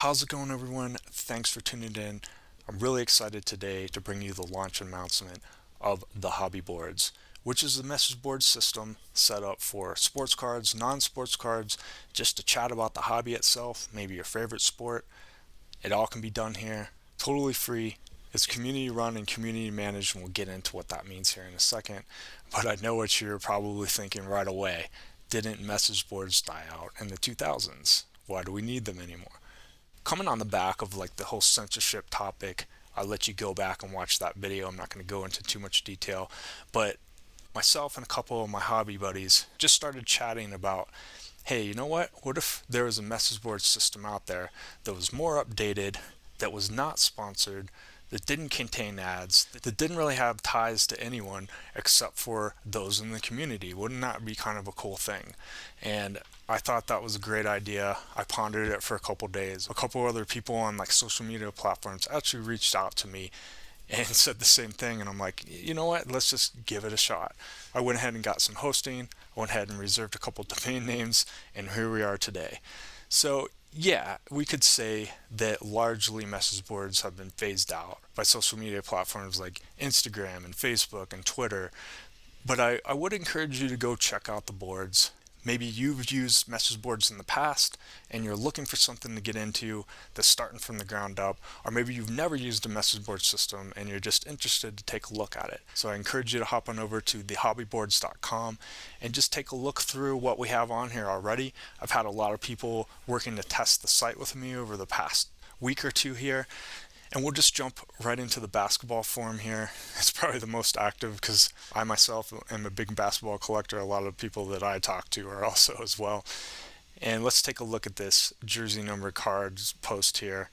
How's it going, everyone? Thanks for tuning in. I'm really excited today to bring you the launch announcement of the Hobby Boards, which is the message board system set up for sports cards, non sports cards, just to chat about the hobby itself, maybe your favorite sport. It all can be done here, totally free. It's community run and community managed, and we'll get into what that means here in a second. But I know what you're probably thinking right away. Didn't message boards die out in the 2000s? Why do we need them anymore? Coming on the back of like the whole censorship topic, I'll let you go back and watch that video. I'm not going to go into too much detail, but myself and a couple of my hobby buddies just started chatting about, hey, you know what if there was a message board system out there that was more updated, that was not sponsored, that didn't contain ads, that didn't really have ties to anyone except for those in the community? Wouldn't that be kind of a cool thing? And I thought that was a great idea. I pondered it for a couple days. A couple other people on like social media platforms actually reached out to me and said the same thing. And I'm like, you know what? Let's just give it a shot. I went ahead and got some hosting. I went ahead and reserved a couple domain names, and here we are today. So yeah, we could say that largely message boards have been phased out by social media platforms like Instagram and Facebook and Twitter. But I would encourage you to go check out the boards. Maybe you've used message boards in the past and you're looking for something to get into that's starting from the ground up, or maybe you've never used a message board system and you're just interested to take a look at it. So I encourage you to hop on over to thehobbyboards.com and just take a look through what we have on here already. I've had a lot of people working to test the site with me over the past week or two here, and we'll just jump right into the basketball forum here. It's probably the most active because I myself am a big basketball collector. A lot of people that I talk to are also as well. And let's take a look at this jersey number cards post here,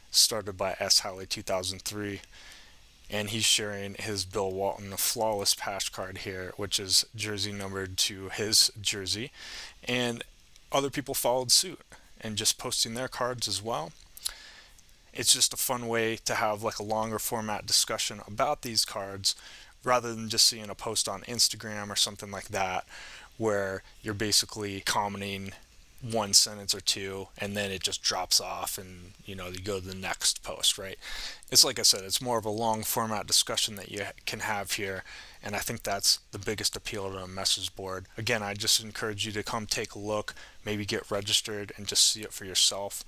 started by S. Halley 2003. And he's sharing his Bill Walton, the flawless patch card here, which is jersey numbered to his jersey. And other people followed suit and just posting their cards as well. It's just a fun way to have like a longer format discussion about these cards rather than just seeing a post on Instagram or something like that where you're basically commenting one sentence or two and then it just drops off and you go to the next post, right? It's like I said, it's more of a long format discussion that you can have here, and I think that's the biggest appeal to a message board. Again, I just encourage you to come take a look, maybe get registered and just see it for yourself.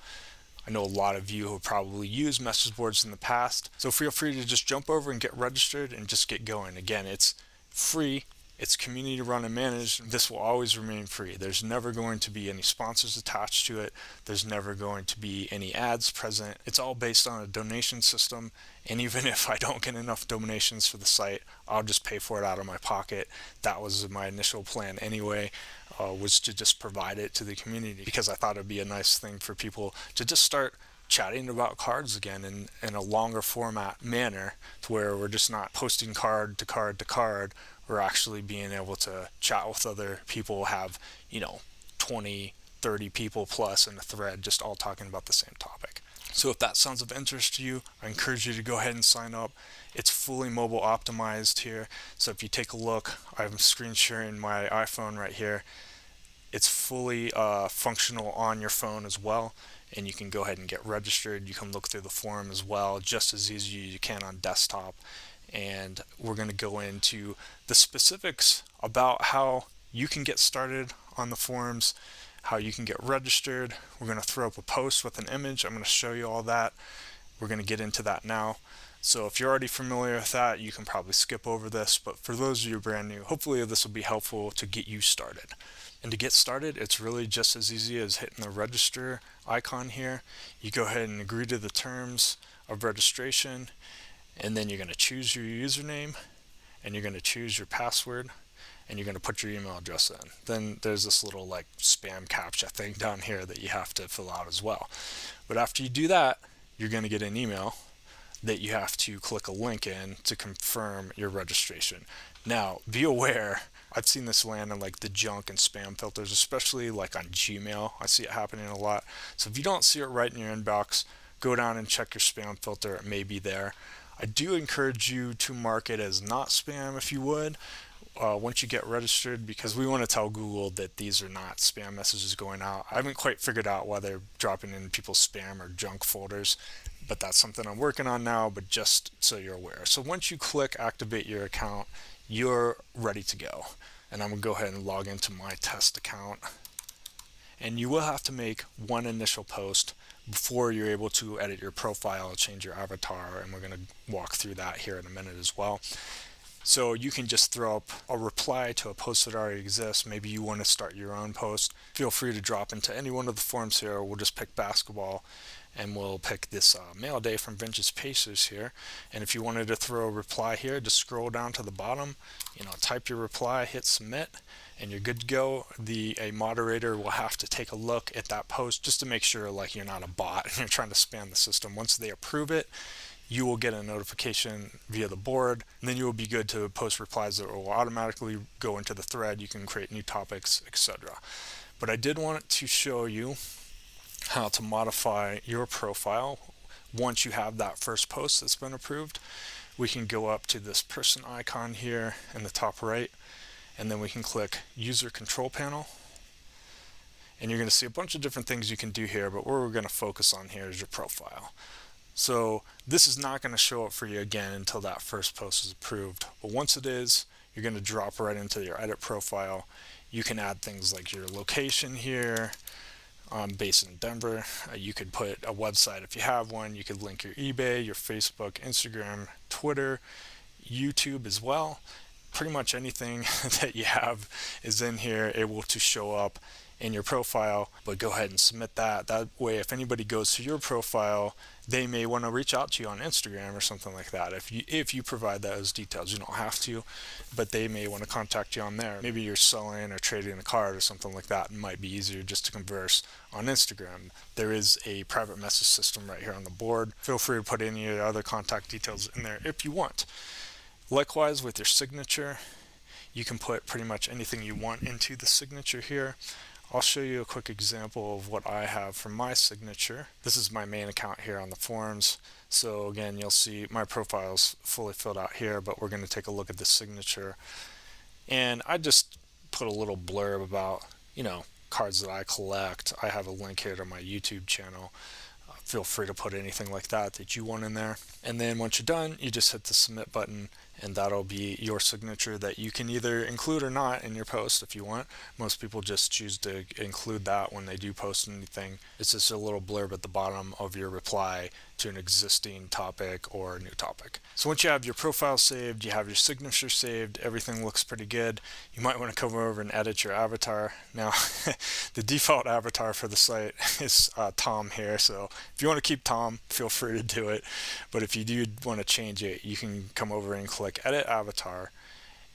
I know a lot of you have probably used message boards in the past, so feel free to just jump over and get registered and just get going. Again, it's free, it's community run and managed. This will always remain free. There's never going to be any sponsors attached to it. There's never going to be any ads present. It's all based on a donation system, and even if I don't get enough donations for the site, I'll just pay for it out of my pocket. That was my initial plan anyway. Was to just provide it to the community because I thought it'd be a nice thing for people to just start chatting about cards again in a longer format manner, to where we're just not posting card to card to card. We're actually being able to chat with other people, have 20, 30 people plus in a thread just all talking about the same topic. So if that sounds of interest to you, I encourage you to go ahead and sign up. It's fully mobile optimized here. So if you take a look, I'm screen sharing my iPhone right here. It's fully functional on your phone as well, and you can go ahead and get registered. You can look through the forum as well, just as easy as you can on desktop. And we're going to go into the specifics about how you can get started on the forums, how you can get registered. We're going to throw up a post with an image. I'm going to show you all that. We're going to get into that now. So if you're already familiar with that, you can probably skip over this, but for those of you brand new, hopefully this will be helpful to get you started. And to get started, it's really just as easy as hitting the register icon here. You go ahead and agree to the terms of registration, and then you're going to choose your username, and you're going to choose your password, and you're going to put your email address in. Then there's this little like spam captcha thing down here that you have to fill out as well. But after you do that, you're going to get an email that you have to click a link in to confirm your registration. Now, be aware, I've seen this land in like the junk and spam filters, especially like on Gmail. I see it happening a lot. So if you don't see it right in your inbox, go down and check your spam filter. It may be there. I do encourage you to mark it as not spam if you would. once you get registered, because we want to tell Google that these are not spam messages going out. I haven't quite figured out why they're dropping in people's spam or junk folders, but that's something I'm working on now, but just so you're aware. So once you click activate your account, you're ready to go. And I'm going to go ahead and log into my test account. And you will have to make one initial post before you're able to edit your profile, change your avatar, and we're going to walk through that here in a minute as well. So you can just throw up a reply to a post that already exists. Maybe you want to start your own post. Feel free to drop into any one of the forums here. We'll just pick basketball, and we'll pick this mail day from Vintage Pacers here. And if you wanted to throw a reply here, just scroll down to the bottom, type your reply, hit submit, and you're good to go. A moderator will have to take a look at that post just to make sure like you're not a bot and you're trying to spam the system. Once they approve it, you will get a notification via the board, and then you will be good to post replies that will automatically go into the thread. You can create new topics, etc. But I did want to show you how to modify your profile once you have that first post that's been approved. We can go up to this person icon here in the top right, and then we can click user control panel, and you're going to see a bunch of different things you can do here, but what we're going to focus on here is your profile. So this is not going to show up for you again until that first post is approved, but once it is, you're going to drop right into your edit profile. You can add things like your location here. Based in Denver. You could put a website if you have one. You could link your eBay, your Facebook, Instagram, Twitter, YouTube as well. Pretty much anything that you have is in here able to show up in your profile, but go ahead and submit that. That way, if anybody goes to your profile, they may want to reach out to you on Instagram or something like that. If you provide those details, you don't have to, but they may want to contact you on there. Maybe you're selling or trading a card or something like that. It might be easier just to converse on Instagram. There is a private message system right here on the board. Feel free to put any other contact details in there if you want. Likewise, with your signature, you can put pretty much anything you want into the signature here. I'll show you a quick example of what I have for my signature. This is my main account here on the forums. So again, you'll see my profile is fully filled out here, but we're going to take a look at the signature. And I just put a little blurb about, cards that I collect. I have a link here to my YouTube channel. Feel free to put anything like that you want in there. And then once you're done, you just hit the submit button, and that'll be your signature that you can either include or not in your post if you want. Most people just choose to include that when they do post anything. It's just a little blurb at the bottom of your reply to an existing topic or a new topic. So once you have your profile saved, you have your signature saved, everything looks pretty good. You might want to come over and edit your avatar. Now, the default avatar for the site is Tom here, so if you want to keep Tom, feel free to do it. But if you do want to change it, you can come over and click Edit Avatar.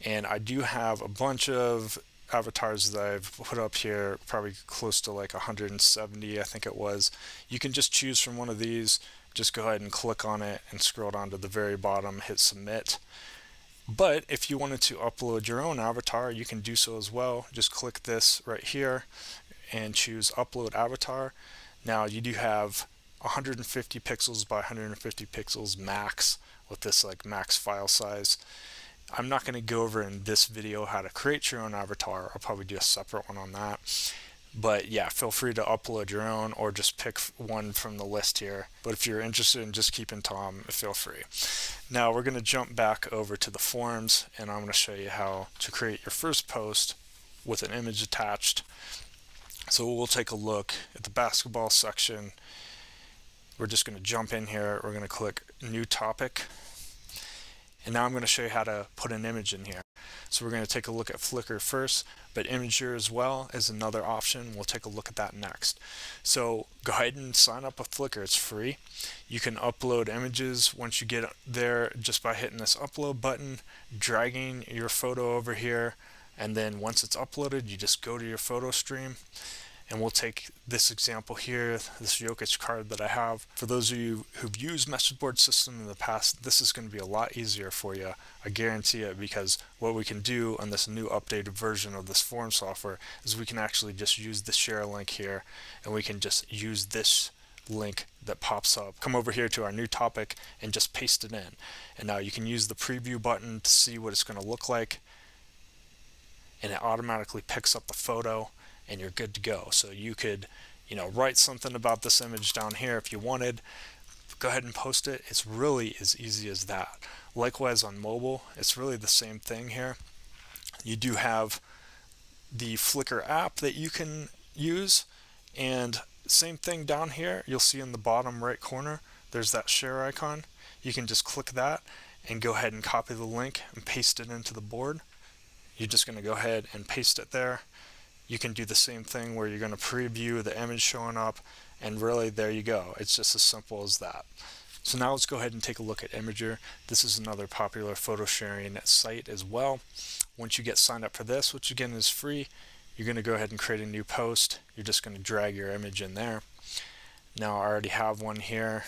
And I do have a bunch of avatars that I've put up here, probably close to like 170, I think it was. You can just choose from one of these. Just go ahead and click on it and scroll down to the very bottom, hit submit. But if you wanted to upload your own avatar, you can do so as well. Just click this right here and choose upload avatar. Now you do have 150 pixels by 150 pixels max with this like max file size. I'm not going to go over in this video how to create your own avatar. I'll probably do a separate one on that. But yeah, feel free to upload your own or just pick one from the list here. But if you're interested in just keeping Tom, feel free. Now we're going to jump back over to the forums, and I'm going to show you how to create your first post with an image attached. So we'll take a look at the basketball section. We're just going to jump in here. We're going to click new topic. And now I'm going to show you how to put an image in here. So we're going to take a look at Flickr first, but Imgur as well is another option. We'll take a look at that next. So go ahead and sign up with Flickr. It's free. You can upload images once you get there just by hitting this upload button, dragging your photo over here, and then once it's uploaded, you just go to your photo stream. And we'll take this example here, this Jokic card that I have. For those of you who've used message board system in the past, this is going to be a lot easier for you. I guarantee it, because what we can do on this new updated version of this form software is we can actually just use the share link here, and we can just use this link that pops up. Come over here to our new topic and just paste it in. And now you can use the preview button to see what it's going to look like. and it automatically picks up the photo and you're good to go. So you could, write something about this image down here if you wanted, go ahead and post it. It's really as easy as that. Likewise on mobile, it's really the same thing here. You do have the Flickr app that you can use, and same thing down here. You'll see in the bottom right corner there's that share icon. You can just click that and go ahead and copy the link and paste it into the board. You're just going to go ahead and paste it there. You can do the same thing where you're going to preview the image showing up, and really there you go. It's just as simple as that. So now let's go ahead and take a look at Imgur. This is another popular photo sharing site as well. Once you get signed up for this, which again is free, you're going to go ahead and create a new post. You're just going to drag your image in there. Now I already have one here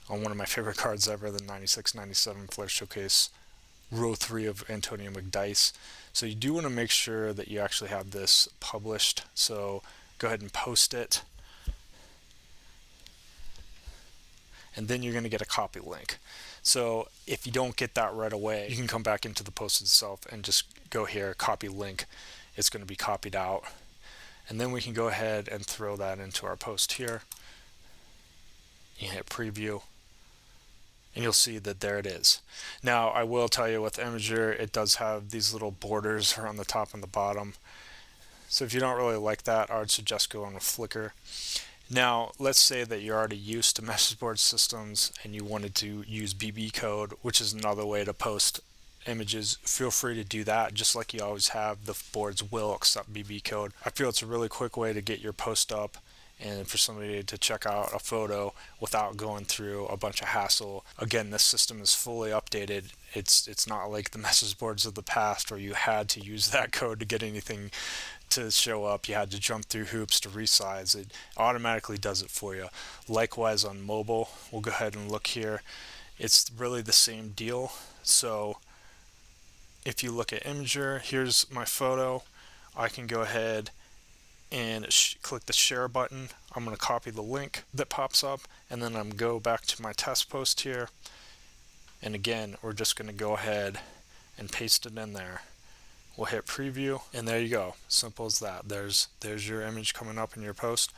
on one of my favorite cards ever, the 96-97 Flair Showcase Row 3 of Antonio McDyess. So you do want to make sure that you actually have this published. So go ahead and post it. And then you're going to get a copy link. So if you don't get that right away, you can come back into the post itself and just go here, copy link. It's going to be copied out. And then we can go ahead and throw that into our post here. You hit preview, and you'll see that there it is. Now I will tell you with Imgur, it does have these little borders around the top and the bottom. So if you don't really like that, I would suggest going with Flickr. Now, let's say that you're already used to message board systems and you wanted to use BB code, which is another way to post images. Feel free to do that. Just like you always have, the boards will accept BB code. I feel it's a really quick way to get your post up and for somebody to check out a photo without going through a bunch of hassle. Again, this system is fully updated. It's not like the message boards of the past where you had to use that code to get anything to show up. You had to jump through hoops to resize. It automatically does it for you. Likewise on mobile, we'll go ahead and look here. It's really the same deal. So if you look at Imgur, here's my photo. I can go ahead and click the share button. I'm going to copy the link that pops up, and then I'm go back to my test post here. And again, we're just going to go ahead and paste it in there. We'll hit preview, and there you go. Simple as that. There's your image coming up in your post.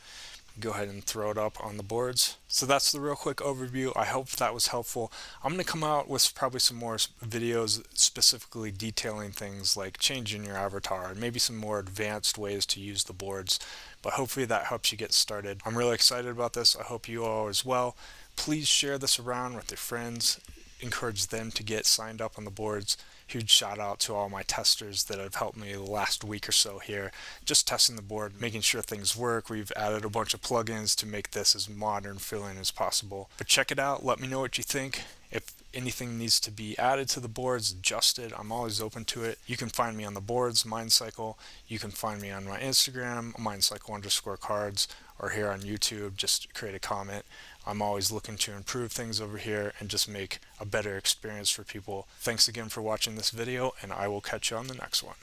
Go ahead and throw it up on the boards. So that's the real quick overview. I hope that was helpful. I'm going to come out with probably some more videos specifically detailing things like changing your avatar and maybe some more advanced ways to use the boards. But hopefully that helps you get started. I'm really excited about this. I hope you all are as well. Please share this around with your friends. Encourage them to get signed up on the boards. Huge shout out to all my testers that have helped me the last week or so here, just testing the board, making sure things work. We've added a bunch of plugins to make this as modern feeling as possible. But check it out. Let me know what you think. If anything needs to be added to the boards, adjusted, I'm always open to it. You can find me on the boards, MindCycle. You can find me on my Instagram, MindCycle_cards, or here on YouTube. Just create a comment. I'm always looking to improve things over here and just make a better experience for people. Thanks again for watching this video, and I will catch you on the next one.